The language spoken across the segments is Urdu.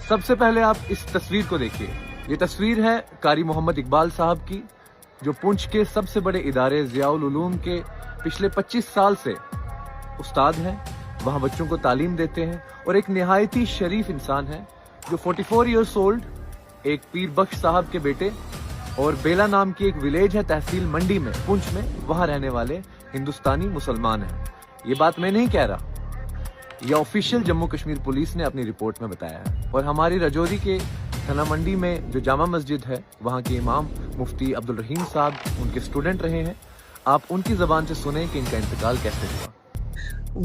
سب سے پہلے آپ اس تصویر کو دیکھیے. یہ تصویر ہے قاری محمد اقبال صاحب کی, جو پونچھ کے سب سے بڑے ادارے ضیاء العلوم کے پچھلے 25 سال سے استاد ہیں, وہاں بچوں کو تعلیم دیتے ہیں, اور ایک نہایت ہی شریف انسان ہے جو 44 ایئرس اولڈ ایک پیر بخش صاحب کے بیٹے, اور بیلا نام کی ایک ولیج ہے تحصیل منڈی میں پونچھ میں, وہاں رہنے والے ہندوستانی مسلمان ہیں. یہ بات میں نہیں کہہ رہا, یہ آفیشیل جموں کشمیر پولیس نے اپنی رپورٹ میں بتایا ہے. اور ہماری رجوری کے تھنا منڈی میں جو جامع مسجد ہے, وہاں کے امام مفتی عبد الرحیم صاحب ان کے اسٹوڈنٹ رہے ہیں. آپ ان کی زبان سے سنیں کہ ان کا انتقال کیسے ہوا.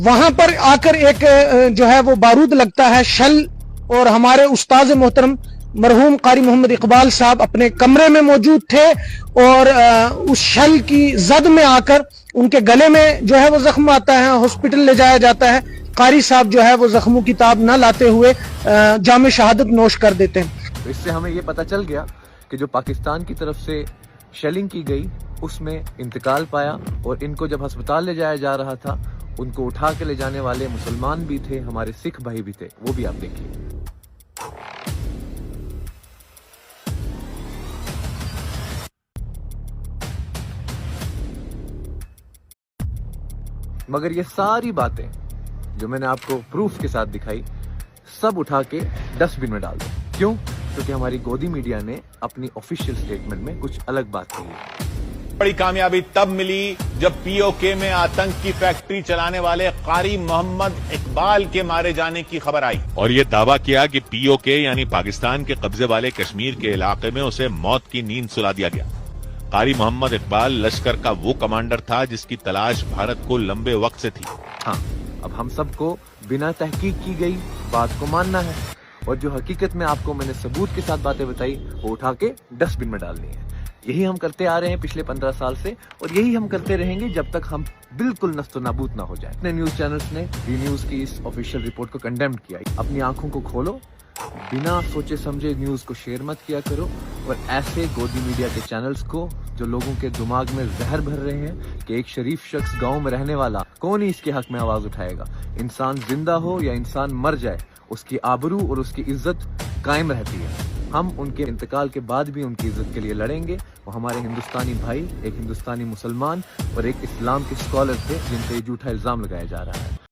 وہاں پر آ کر ایک جو ہے وہ بارود لگتا ہے, شل, اور ہمارے استاذ محترم مرحوم قاری محمد اقبال صاحب اپنے کمرے میں موجود تھے, اور اس شل کی زد میں آ کر ان کے گلے میں جو ہے وہ زخم آتا ہے, ہاسپٹل لے جایا جاتا ہے. قاری صاحب جو ہے وہ زخموں کی تاب نہ لاتے ہوئے جام شہادت نوش کر دیتے ہیں. تو اس سے ہمیں یہ پتہ چل گیا کہ جو پاکستان کی طرف سے شیلنگ کی گئی اس میں انتقال پایا, اور ان کو جب ہسپتال لے جایا جا رہا تھا ان کو اٹھا کے لے جانے والے مسلمان بھی تھے, ہمارے سکھ بھائی بھی تھے, وہ بھی آپ دیکھیے. مگر یہ ساری باتیں جو میں نے آپ کو پروف کے ساتھ دکھائی, سب اٹھا کے ڈسٹ بن میں ڈال دو. کیوں؟ کیونکہ ہماری گودی میڈیا نے اپنی آفیشیل سٹیٹمنٹ میں کچھ الگ بات کی ہے. بڑی کامیابی تب ملی جب پی او کے میں آتنک کی فیکٹری چلانے والے قاری محمد اقبال کے مارے جانے کی خبر آئی, اور یہ دعویٰ کیا کہ پی او کے یعنی پاکستان کے قبضے والے کشمیر کے علاقے میں اسے موت کی نیند سلا دیا گیا. قاری محمد اقبال لشکر کا وہ کمانڈر تھا جس کی تلاش بھارت کو لمبے وقت سے تھی. ہاں, اب ہم سب کو بنا تحقیق کی گئی بات کو ماننا ہے, اور جو حقیقت میں آپ کو میں نے ثبوت کے ساتھ باتیں بتائی وہ اٹھا کے ڈسٹ بن میں ڈالنی ہے. یہی ہم کرتے آ رہے ہیں پچھلے 15 سال سے, اور یہی ہم کرتے رہیں گے جب تک ہم بالکل نست و نابود نہ ہو جائیں. اپنے نیوز چینلز نے بی نیوز کی اس آفیشیل رپورٹ کو کنڈیم کیا. اپنی آنکھوں کو کھولو, بنا سوچے سمجھے نیوز کو شیئر مت کیا کرو, اور ایسے گودی میڈیا کے چینلز کو جو لوگوں کے دماغ میں زہر بھر رہے ہیں کہ ایک شریف شخص گاؤں میں رہنے والا کون ہی اس کے حق میں آواز اٹھائے گا. انسان زندہ ہو یا انسان مر جائے, اس کی آبرو اور اس کی عزت قائم رہتی ہے. ہم ان کے انتقال کے بعد بھی ان کی عزت کے لیے لڑیں گے. وہ ہمارے ہندوستانی بھائی, ایک ہندوستانی مسلمان اور ایک اسلام کے اسکالر تھے جن پہ یہ جھوٹا الزام لگایا جا رہا ہے.